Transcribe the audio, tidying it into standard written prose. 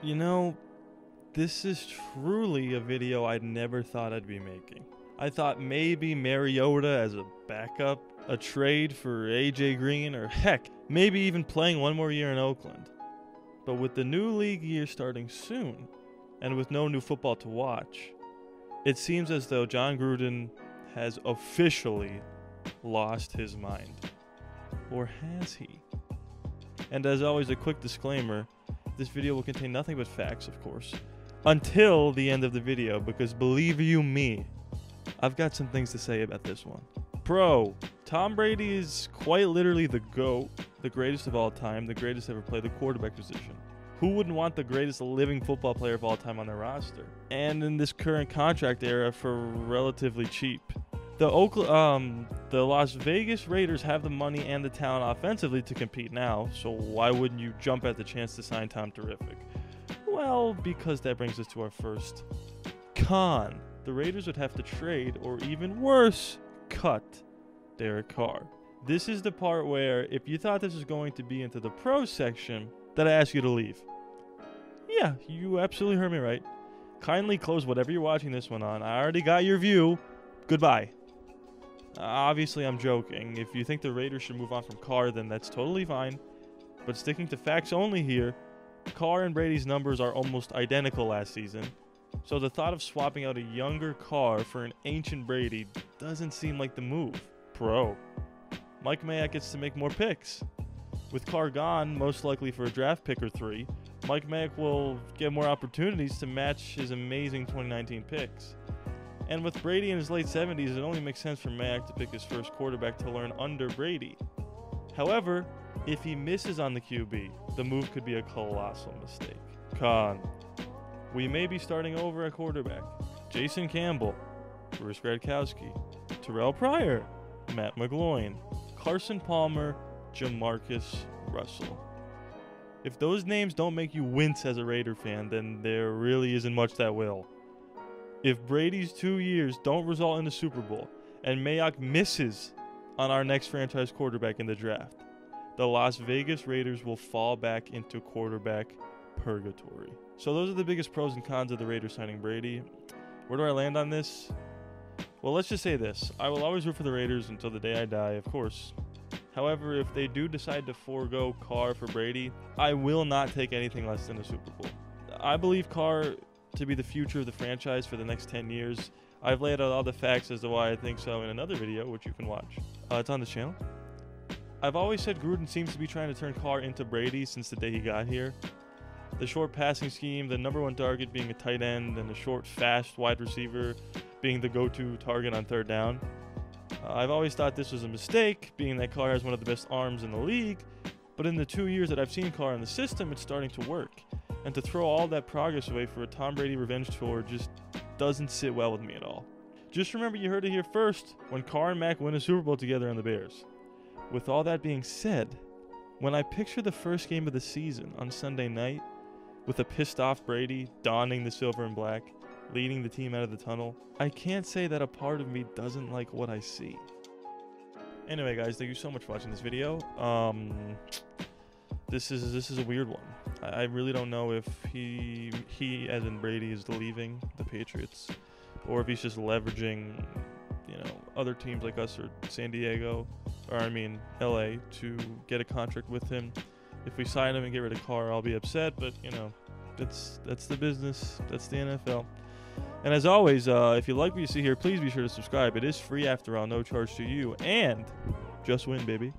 You know, this is truly a video I never thought I'd be making. I thought maybe Mariota as a backup, a trade for AJ Green, or heck, maybe even playing one more year in Oakland. But with the new league year starting soon, and with no new football to watch, it seems as though John Gruden has officially lost his mind. Or has he? And as always, a quick disclaimer, this video will contain nothing but facts, of course, until the end of the video, because believe you me, I've got some things to say about this one. Tom Brady is quite literally the GOAT, the greatest of all time, the greatest to ever play the quarterback position. Who wouldn't want the greatest living football player of all time on their roster? And in this current contract era for relatively cheap. The Las Vegas Raiders have the money and the talent offensively to compete now, so why wouldn't you jump at the chance to sign Tom Terrific? Well, because that brings us to our first con. The Raiders would have to trade, or even worse, cut Derek Carr. This is the part where, if you thought this was going to be into the pro section, that I ask you to leave. Yeah, you absolutely heard me right. Kindly close whatever you're watching this one on. I already got your view. Goodbye. Obviously, I'm joking. If you think the Raiders should move on from Carr, then that's totally fine. But sticking to facts only here, Carr and Brady's numbers are almost identical last season. So the thought of swapping out a younger Carr for an ancient Brady doesn't seem like the move. Mike Mayock gets to make more picks. With Carr gone, most likely for a draft pick or 3, Mike Mayock will get more opportunities to match his amazing 2019 picks. And with Brady in his late 70s, it only makes sense for Mayock to pick his first quarterback to learn under Brady. However, if he misses on the QB, the move could be a colossal mistake. Con. We may be starting over at quarterback. Jason Campbell, Bruce Gradkowski, Terrell Pryor, Matt McGloin, Carson Palmer, Jamarcus Russell. If those names don't make you wince as a Raider fan, then there really isn't much that will. If Brady's 2 years don't result in a Super Bowl, and Mayock misses on our next franchise quarterback in the draft, the Las Vegas Raiders will fall back into quarterback purgatory. So those are the biggest pros and cons of the Raiders signing Brady. Where do I land on this? Well, let's just say this. I will always root for the Raiders until the day I die, of course. However, if they do decide to forego Carr for Brady, I will not take anything less than a Super Bowl. I believe Carr to be the future of the franchise for the next 10 years. I've laid out all the facts as to why I think so in another video, which you can watch. It's on this channel. I've always said Gruden seems to be trying to turn Carr into Brady since the day he got here. The short passing scheme, the number one target being a tight end, and the short, fast wide receiver being the go-to target on third down. I've always thought this was a mistake, being that Carr has one of the best arms in the league, but in the 2 years that I've seen Carr in the system, it's starting to work. And to throw all that progress away for a Tom Brady revenge tour just doesn't sit well with me at all. Just remember, you heard it here first, when Carr and Mac win a Super Bowl together on the Bears. With all that being said, when I picture the first game of the season on Sunday night, with a pissed-off Brady donning the silver and black, leading the team out of the tunnel, I can't say that a part of me doesn't like what I see. Anyway, guys, thank you so much for watching this video. This is a weird one. I really don't know if he as in Brady is leaving the Patriots, or if he's just leveraging, other teams like us or San Diego, or LA, to get a contract with him. If we sign him and get rid of Carr, I'll be upset, but that's the business. That's the NFL. And as always, if you like what you see here, please be sure to subscribe. It is free after all, no charge to you, and just win, baby.